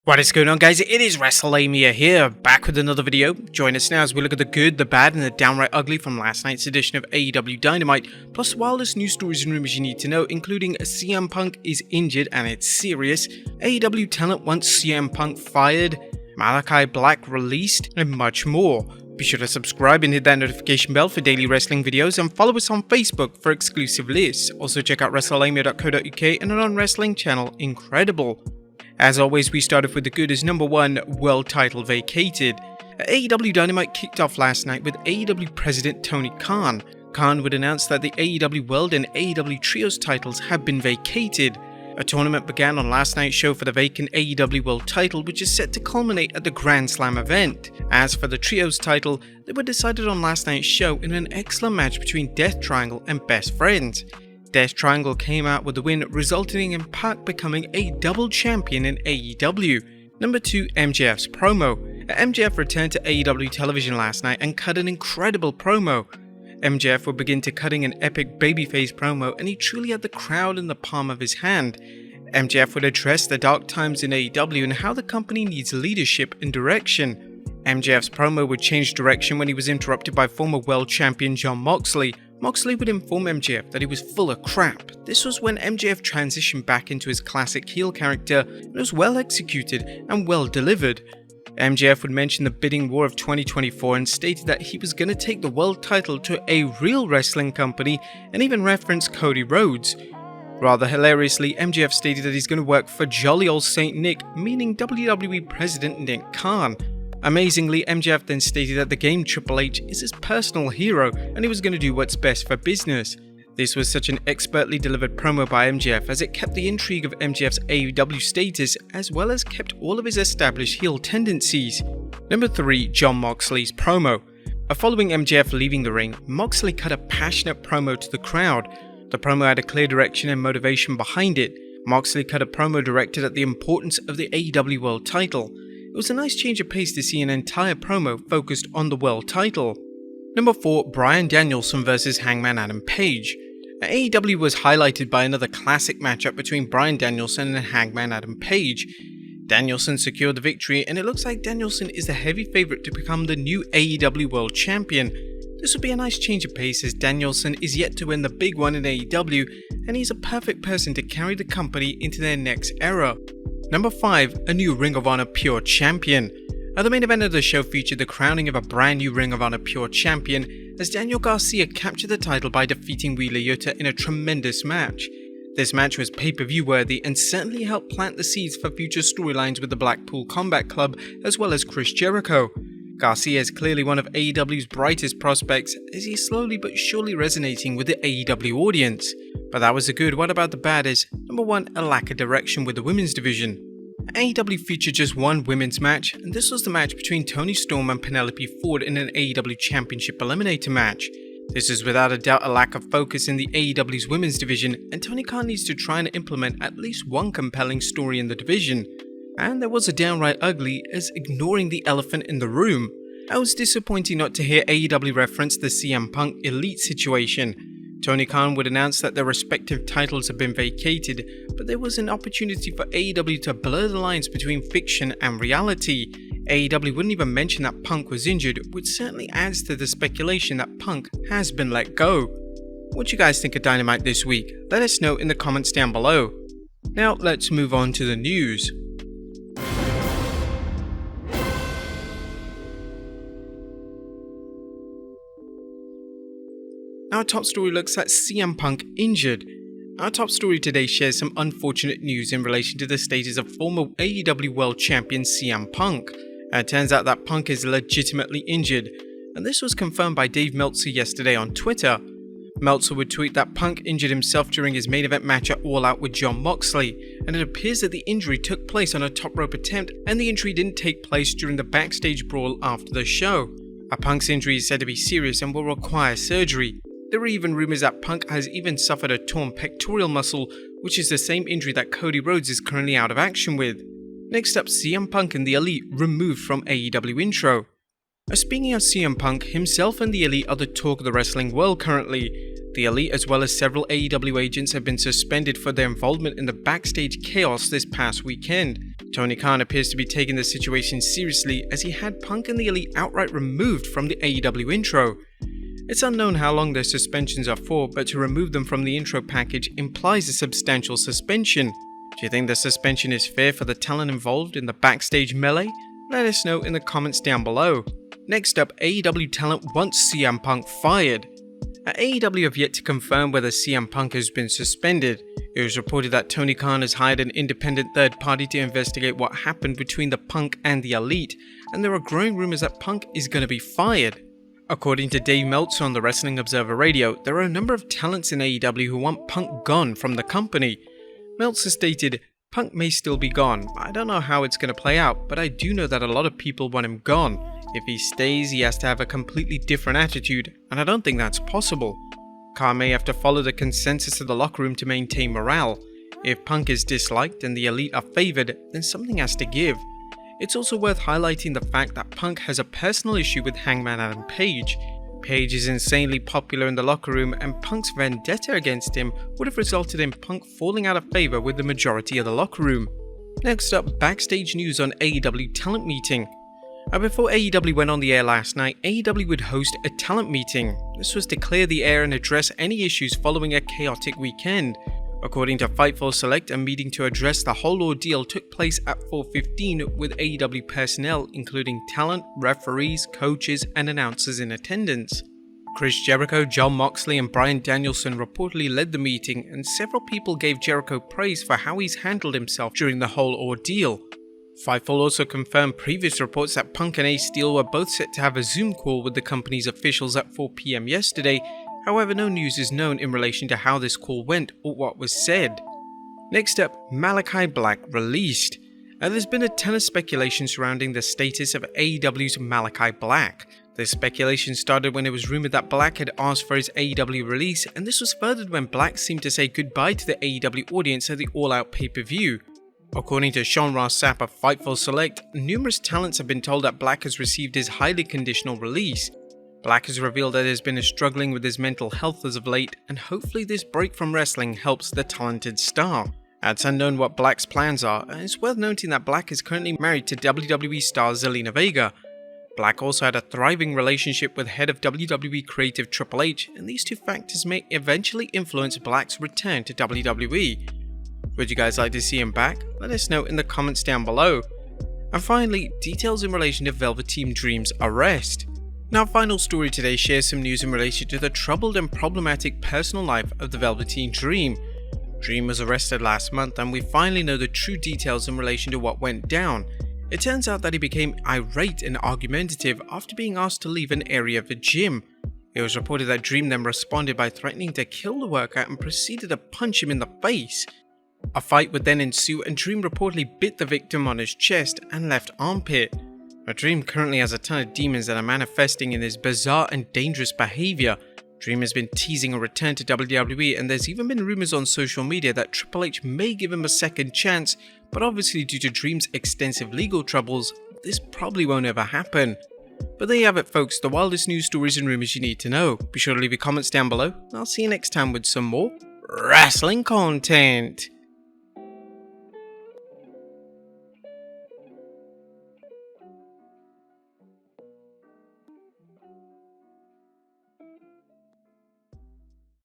What is going on, guys? It is Wrestlelamia here, back with another video. Join us now as we look at the good, the bad, and the downright ugly from last night's edition of AEW Dynamite, plus the wildest news stories and rumors you need to know, including CM Punk is injured and it's serious, AEW talent wants CM Punk fired, Malakai Black released, and much more. Be sure to subscribe and hit that notification bell for daily wrestling videos, and follow us on Facebook for exclusive lists. Also check out Wrestlelamia.co.uk and our non-wrestling channel, Incredible. As always, we start off with the good as number 1, world title vacated. AEW Dynamite kicked off last night with AEW President Tony Khan. Khan would announce that the AEW World and AEW Trios titles have been vacated. A tournament began on last night's show for the vacant AEW World title, which is set to culminate at the Grand Slam event. As for the Trios title, they were decided on last night's show in an excellent match between Death Triangle and Best Friends. Death Triangle came out with the win, resulting in Pac becoming a double champion in AEW. Number 2, MJF's promo. MJF returned to AEW television last night and cut an incredible promo. MJF would begin to cutting an epic babyface promo, and he truly had the crowd in the palm of his hand. MJF would address the dark times in AEW and how the company needs leadership and direction. MJF's promo would change direction when he was interrupted by former world champion Jon Moxley. Moxley would inform MJF that he was full of crap. This was when MJF transitioned back into his classic heel character, and was well executed and well delivered. MJF would mention the bidding war of 2024 and stated that he was going to take the world title to a real wrestling company, and even referenced Cody Rhodes. Rather hilariously, MJF stated that he's going to work for jolly old Saint Nick, meaning WWE President Nick Khan. Amazingly, MJF then stated that the game Triple H is his personal hero and he was going to do what's best for business. This was such an expertly delivered promo by MJF, as it kept the intrigue of MJF's AEW status as well as kept all of his established heel tendencies. Number 3, Jon Moxley's promo. Following MJF leaving the ring, Moxley cut a passionate promo to the crowd. The promo had a clear direction and motivation behind it. Moxley cut a promo directed at the importance of the AEW World title. It was a nice change of pace to see an entire promo focused on the world title. Number 4, Bryan Danielson vs Hangman Adam Page. AEW was highlighted by another classic matchup between Bryan Danielson and Hangman Adam Page. Danielson secured the victory, and it looks like Danielson is the heavy favourite to become the new AEW World Champion. This would be a nice change of pace, as Danielson is yet to win the big one in AEW, and he's a perfect person to carry the company into their next era. Number 5, a new Ring of Honor Pure Champion. The main event of the show featured the crowning of a brand new Ring of Honor Pure Champion, as Daniel Garcia captured the title by defeating Wheeler Yuta in a tremendous match. This match was pay-per-view worthy and certainly helped plant the seeds for future storylines with the Blackpool Combat Club as well as Chris Jericho. Garcia is clearly one of AEW's brightest prospects, as he is slowly but surely resonating with the AEW audience. But that was the good. What about the bad? Is number 1, a lack of direction with the women's division. AEW featured just one women's match, and this was the match between Toni Storm and Penelope Ford in an AEW Championship Eliminator match. This is without a doubt a lack of focus in the AEW's women's division, and Tony Khan needs to try and implement at least one compelling story in the division. And there was a downright ugly, as ignoring the elephant in the room. It was disappointing not to hear AEW reference the CM Punk Elite situation. Tony Khan would announce that their respective titles have been vacated, but there was an opportunity for AEW to blur the lines between fiction and reality. AEW wouldn't even mention that Punk was injured, which certainly adds to the speculation that Punk has been let go. What do you guys think of Dynamite this week? Let us know in the comments down below. Now let's move on to the news. Our top story looks at CM Punk injured. Our top story today shares some unfortunate news in relation to the status of former AEW World Champion CM Punk. It turns out that Punk is legitimately injured, and this was confirmed by Dave Meltzer yesterday on Twitter. Meltzer would tweet that Punk injured himself during his main event match at All Out with Jon Moxley, and it appears that the injury took place on a top rope attempt, and the injury didn't take place during the backstage brawl after the show. Punk's injury is said to be serious and will require surgery. There were even rumours that Punk has even suffered a torn pectoral muscle, which is the same injury that Cody Rhodes is currently out of action with. Next up, CM Punk and the Elite removed from AEW intro. Speaking of CM Punk, himself and the Elite are the talk of the wrestling world currently. The Elite, as well as several AEW agents, have been suspended for their involvement in the backstage chaos this past weekend. Tony Khan appears to be taking the situation seriously as he had Punk and the Elite outright removed from the AEW intro. It's unknown how long their suspensions are for, but to remove them from the intro package implies a substantial suspension. Do you think the suspension is fair for the talent involved in the backstage melee? Let us know in the comments down below. Next up, AEW talent wants CM Punk fired. AEW have yet to confirm whether CM Punk has been suspended. It was reported that Tony Khan has hired an independent third party to investigate what happened between the Punk and the Elite, and there are growing rumors that Punk is going to be fired. According to Dave Meltzer on the Wrestling Observer Radio, there are a number of talents in AEW who want Punk gone from the company. Meltzer stated, "Punk may still be gone. I don't know how it's going to play out, but I do know that a lot of people want him gone. If he stays, he has to have a completely different attitude, and I don't think that's possible. Khan may have to follow the consensus of the locker room to maintain morale. If Punk is disliked and the Elite are favoured, then something has to give." It's also worth highlighting the fact that Punk has a personal issue with Hangman Adam Page. Page is insanely popular in the locker room, and Punk's vendetta against him would have resulted in Punk falling out of favour with the majority of the locker room. Next up, backstage news on AEW talent meeting. Before AEW went on the air last night, AEW would host a talent meeting. This was to clear the air and address any issues following a chaotic weekend. According to Fightful Select, a meeting to address the whole ordeal took place at 4:15 with AEW personnel including talent, referees, coaches, and announcers in attendance. Chris Jericho, Jon Moxley, and Bryan Danielson reportedly led the meeting, and several people gave Jericho praise for how he's handled himself during the whole ordeal. Fightful also confirmed previous reports that Punk and Ace Steel were both set to have a Zoom call with the company's officials at 4 PM yesterday. However, no news is known in relation to how this call went or what was said. Next up, Malakai Black released. There's been a ton of speculation surrounding the status of AEW's Malakai Black. This speculation started when it was rumored that Black had asked for his AEW release, and this was furthered when Black seemed to say goodbye to the AEW audience at the All Out pay-per-view. According to Sean Ross Sapp of Fightful Select, numerous talents have been told that Black has received his highly conditional release. Black has revealed that he has been struggling with his mental health as of late, and hopefully this break from wrestling helps the talented star. It's unknown what Black's plans are, and it's worth noting that Black is currently married to WWE star Zelina Vega. Black also had a thriving relationship with head of WWE creative Triple H, and these two factors may eventually influence Black's return to WWE. Would you guys like to see him back? Let us know in the comments down below. And finally, details in relation to Velveteen Dream's arrest. Now, final story today shares some news in relation to the troubled and problematic personal life of the Velveteen Dream. Dream was arrested last month, and we finally know the true details in relation to what went down. It turns out that he became irate and argumentative after being asked to leave an area of the gym. It was reported that Dream then responded by threatening to kill the worker and proceeded to punch him in the face. A fight would then ensue, and Dream reportedly bit the victim on his chest and left armpit. Dream currently has a ton of demons that are manifesting in his bizarre and dangerous behavior. Dream has been teasing a return to WWE, and there's even been rumors on social media that Triple H may give him a second chance, but obviously due to Dream's extensive legal troubles, this probably won't ever happen. But there you have it folks, the wildest news stories and rumors you need to know. Be sure to leave your comments down below, and I'll see you next time with some more wrestling content.